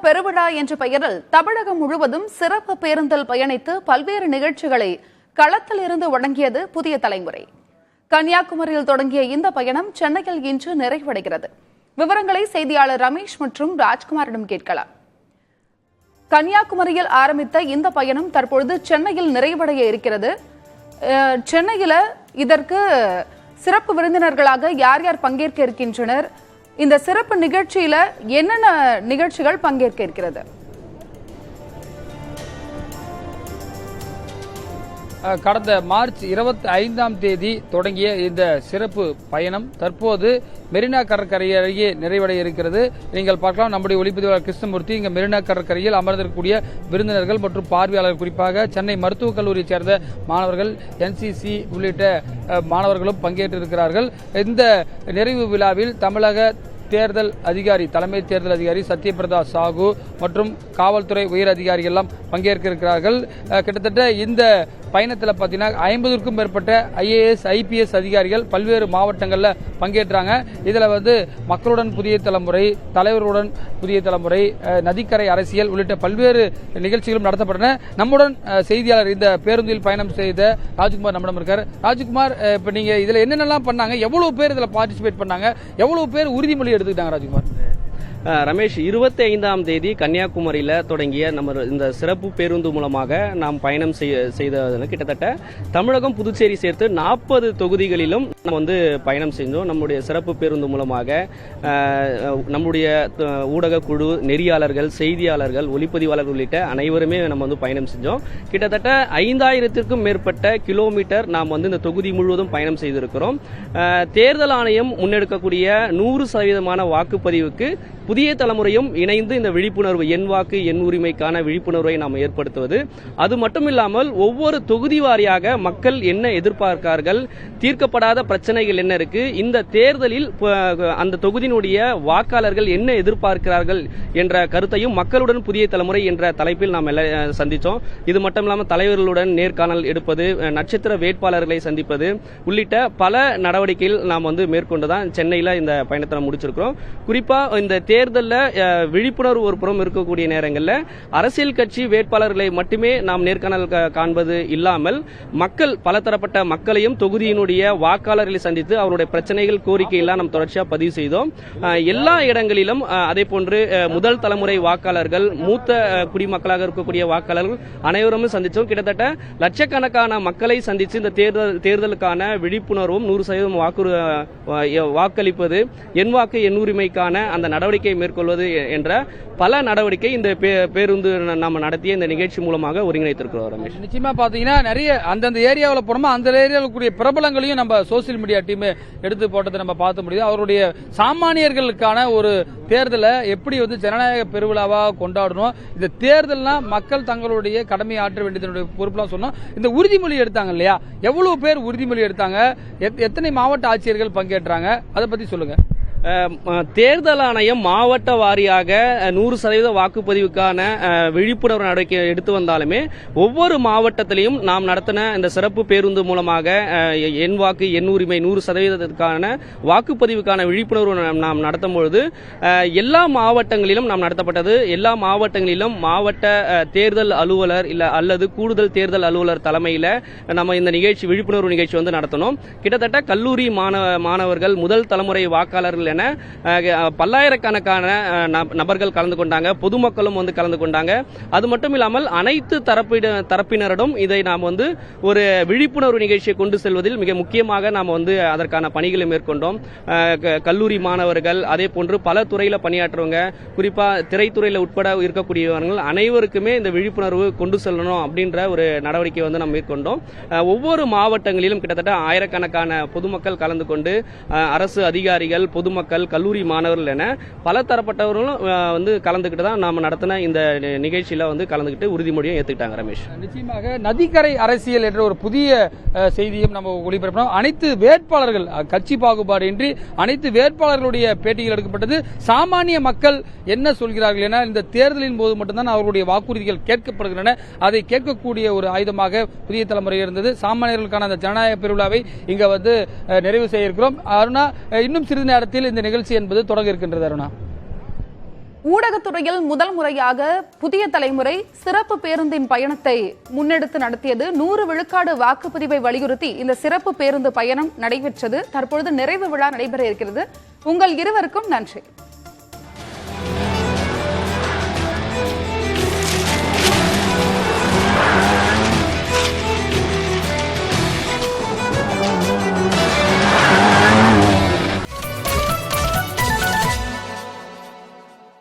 பெருவிழா என்ற பெயரில் தமிழகம் முழுவதும் சிறப்பு பேருந்தில் பயணித்து பல்வேறு நிகழ்ச்சிகளை களத்தில் இருந்து வழங்கியது புதிய தலைமுறை. கன்னியாகுமரியில் தொடங்கிய இந்த பயணம் சென்னையில் இன்று நிறைவடைகிறது. விவரங்களை செய்தியாளர் ரமேஷ் மற்றும் ராஜ்குமாரிடம் கேட்கலாம். கன்னியாகுமரியில் ஆரம்பித்த இந்த பயணம் தற்பொழுது சென்னையில் நிறைவடைய இருக்கிறது. சென்னையில் இதற்கு சிறப்பு விருந்தினர்களாக யார் யார் பங்கேற்க இருக்கின்றனர்? இந்த சிறப்பு நிகழ்ச்சியில என்னென்ன நிகழ்ச்சிகள் பங்கேற்க இருக்கிறது? கடந்த மார்ச் 25ஆம் தேதி தொடங்கிய இந்த சிறப்பு பயணம் தற்போது மெரினா கடற்கரை அருகே நிறைவடைய இருக்கிறது. நீங்கள் பார்க்கலாம், நம்முடைய ஒளிப்பதிவாளர் கிருஷ்ணமூர்த்தி இங்க மெரினா கடற்கரையில் அமர்ந்திருக்கக்கூடிய விருந்தினர்கள் மற்றும் பார்வையாளர்கள், குறிப்பாக சென்னை மருத்துவக் கல்லூரியை சேர்ந்த மாணவர்கள், NCC உள்ளிட்ட மாணவர்களும் பங்கேற்றிருக்கிறார்கள். இந்த நிறைவு விழாவில் தமிழக தேர்தல் அதிகாரி, தலைமை தேர்தல் அதிகாரி சத்யபிரதா சாஹூ மற்றும் காவல்துறை உயர் அதிகாரிகள் எல்லாம் பங்கேற்க இருக்கிறார்கள். கிட்டத்தட்ட இந்த பயணத்தில் பார்த்தீங்கன்னா 50க்கும் மேற்பட்ட IAS IPS அதிகாரிகள் பல்வேறு மாவட்டங்களில் பங்கேற்றாங்க. இதில் மக்களுடன் புதிய தலைமுறை, தலைவர்களுடன் புதிய தலைமுறை, நதிக்கரை அரசியல் உள்ளிட்ட பல்வேறு நிகழ்ச்சிகளும் நடத்தப்பட்டன. நம்முடன் செய்தியாளர் இந்த பேருந்தில் பயணம் செய்த ராஜ்குமார் நம்மிடம் இருக்கார். ராஜ்குமார், இப்போ நீங்க இதில் என்னென்னலாம் பண்ணாங்க, எவ்வளவு பேர் இதில் பார்ட்டிசிபேட் பண்ணாங்க, எவ்வளவு பேர் உறுதிமொழி எடுத்துக்கிட்டாங்க? ராஜ்குமார். ரமேஷ், 25ஆம் தேதி கன்னியாகுமரியில் தொடங்கிய நம்ம இந்த சிறப்பு பேருந்து மூலமாக நாம் பயணம் செய்த கிட்டத்தட்ட தமிழகம், புதுச்சேரி சேர்த்து 40 தொகுதிகளிலும் நம்ம பயணம் செஞ்சோம். நம்முடைய சிறப்பு பேருந்து மூலமாக நம்முடைய ஊடக குழு, நெறியாளர்கள், செய்தியாளர்கள், ஒளிப்பதிவாளர்கள் உள்ளிட்ட அனைவருமே நம்ம பயணம் செஞ்சோம். கிட்டத்தட்ட 5000த்திற்கும் மேற்பட்ட கிலோமீட்டர் நாம் இந்த தொகுதி முழுவதும் பயணம் செய்திருக்கிறோம். தேர்தல் ஆணையம் முன்னெடுக்கக்கூடிய 100% வாக்குப்பதிவுக்கு புதிய தலைமுறையும் இணைந்து இந்த விழிப்புணர்வு, என் வாக்கு என் உரிமைக்கான விழிப்புணர்வை நாம் ஏற்படுத்துவது. அது மட்டும் இல்லாமல் ஒவ்வொரு தொகுதி வாரியாக மக்கள் என்ன எதிர்பார்க்கிறார்கள், தீர்க்கப்படாத பிரச்சனைகள் என்ன இருக்கு, இந்த தேர்தலில் அந்த தொகுதியினுடைய வாக்காளர்கள் என்ன எதிர்பார்க்கிறார்கள் என்ற கருத்தையும் மக்களுடன் புதிய தலைமுறை என்ற தலைப்பில் நாம் சந்தித்தோம். இது மட்டும் இல்லாமல் தலைவர்களுடன் நேர்காணல் எடுப்பது, நட்சத்திர வேட்பாளர்களை சந்திப்பது உள்ளிட்ட பல நடவடிக்கைகள் நாம் மேற்கொண்டுதான் சென்னையில் இந்த பயணத்தை முடிச்சிருக்கிறோம். குறிப்பா இந்த தேர்தலில் விழிப்புணர்வு ஒரு புறம் இருக்கக்கூடிய நேரங்களில் அரசியல் கட்சி வேட்பாளர்களை மட்டுமே நாம் நேர்காணல் காண்பது இல்லாமல் மக்கள், பலதரப்பட்ட மக்களையும் தொகுதியினுடைய வாக்காளர்களை சந்தித்து அவருடைய பிரச்சனைகள், கோரிக்கையெல்லாம் நாம் தொடர்ச்சியாக பதிவு செய்தோம். எல்லா இடங்களிலும் அதே போன்று முதல் தலைமுறை வாக்காளர்கள், மூத்த குடிமக்களாக இருக்கக்கூடிய வாக்காளர்கள் அனைவரும் சந்தித்தோம். கிட்டத்தட்ட லட்சக்கணக்கான மக்களை சந்தித்து இந்த தேர்தலுக்கான விழிப்புணர்வும் 100% வாக்களிப்பது, என் வாக்கு என் உரிமைக்கான அந்த நடவடிக்கை மேற்கொள்வது என்ற பல நடவடிக்கை இந்த பேருந்து நாம நடத்திய இந்த நிகழ்ச்சி மூலமாக ஒருங்கிணைத்திருக்கிறோம். ரமேஷ், நிச்சயமா பாத்தீங்கன்னா நிறைய அந்தந்த ஏரியாவில் போனோமா, அந்த ஏரியாவில் கூடிய பிரபலங்களையும் நம்ம சோசியல் மீடியா டீம் எடுத்து போட்டதை நம்ம பார்த்த முடியுது. அவருடைய சாமானியர்களுக்கான ஒரு தேர்தலை எப்படி ஜனநாயக பெருவிழாவா கொண்டாடணும், இந்த தேர்தல்னா மக்கள் தங்களுடைய கடமையை ஆற்ற வேண்டியதனுடைய பொறுப்புலாம் சொன்னோம். இந்த உறுதிமொழி எடுத்தாங்க இல்லையா, எவ்வளவு பேர் உறுதிமொழி எடுத்தாங்க, எத்தனை மாவட்ட ஆட்சியர்கள் பங்கேற்றாங்க, அதை பத்தி சொல்லுங்க. தேர்தல் ஆணையம் மாவட்ட வாரியாக 100% வாக்குப்பதிவுக்கான விழிப்புணர்வு நடவடிக்கை எடுத்து வந்தாலுமே ஒவ்வொரு மாவட்டத்திலையும் நாம் நடத்தின இந்த சிறப்பு பேருந்து மூலமாக என் வாக்கு என் உரிமை 100%க்கான வாக்குப்பதிவுக்கான விழிப்புணர்வு நாம் நடத்தும் பொழுது எல்லா மாவட்டங்களிலும் நாம் நடத்தப்பட்டது. எல்லா மாவட்டங்களிலும் மாவட்ட தேர்தல் அலுவலர் அல்லது கூடுதல் தேர்தல் அலுவலர் தலைமையில் நம்ம இந்த நிகழ்ச்சி, விழிப்புணர்வு நிகழ்ச்சி நடத்தணும். கிட்டத்தட்ட கல்லூரி மாணவர்கள், முதல் தலைமுறை வாக்காளர்கள் என பல்லாயிரக்கணக்கான நபர்கள் கலந்து கொண்டாங்க. பொதுமக்களும் கலந்து கொண்டாங்க. அது மட்டும் இல்லாமல் அனைத்து தரப்பினரிடம் இதை நாம் ஒரு விழிப்புணர்வு நிகழ்ச்சியை கொண்டு செல்வதில் மிக முக்கியமாக நாம் அதற்கான பணிகளை மேற்கொண்டோம். கல்லூரி மாணவர்கள், அதே போன்று பல துறையில பணியாற்றுவங்க, குறிப்பா திரைத்துறையில உட்பட இருக்கக்கூடியவர்கள் அனைவருக்குமே இந்த விழிப்புணர்வு கொண்டு செல்லணும் அப்படின்ற ஒரு நடவடிக்கை நாம் மேற்கொண்டோம். ஒவ்வொரு மாவட்டங்களிலும் கிட்டத்தட்ட ஆயிரக்கணக்கான பொதுமக்கள் கலந்து கொண்டு அரசு அதிகாரிகள், பொதுமக்கள், கல்லூரி மாணவர்கள் என பல தரப்பட்டவர்களும் கலந்துக்கிட்டு தான் நாம நடத்தின இந்த நிகழ்ச்சியில கலந்துக்கிட்டு உறுதிமொழியை ஏற்றுக்கிட்டாங்க. ரமேஷ், நிச்சயமாக நதிக்கரை அரசியல் என்ற ஒரு புதிய செய்தியும் நம்ம ஒளிபரப்பணும். அனைத்து வேட்பாளர்கள், கட்சி பாகுபாடு இன்றி அனைத்து வேட்பாளர்களுடைய பேட்டிகள் எடுக்கப்பட்டது. சாமானிய மக்கள் என்ன சொல்கிறார்கள் என இந்த தேர்தலின் போது மட்டும்தான் அவர்களுடைய வாக்குறுதிகள் கேட்கப்படுகின்றன. அதை கேட்கக்கூடிய ஒரு ஆயுதமாக புதிய தலைமுறை இருந்தது. சாமானியர்களுக்கான அந்த ஜனநாயக பெருவிழாவை இங்க நிறைவு செய்ய இருக்கிறோம். அருணா, இன்னும் சிறிது நேரத்தில் இந்த நிகழ்ச்சி என்பது தொடங்க இருக்கின்றது. அருணா. ஊடகத்துறையில் முதல் முறையாக புதிய தலைமுறை சிறப்பு பேருந்தின் பயணத்தை முன்னெடுத்து நடத்தியது. 100 விழுக்காடு வாக்குப்பதிவை வலியுறுத்தி இந்த சிறப்பு பேருந்து பயணம் நடைபெற்றது. தற்பொழுது நிறைவு விழா நடைபெற இருக்கிறது. உங்கள் இருவருக்கும் நன்றி.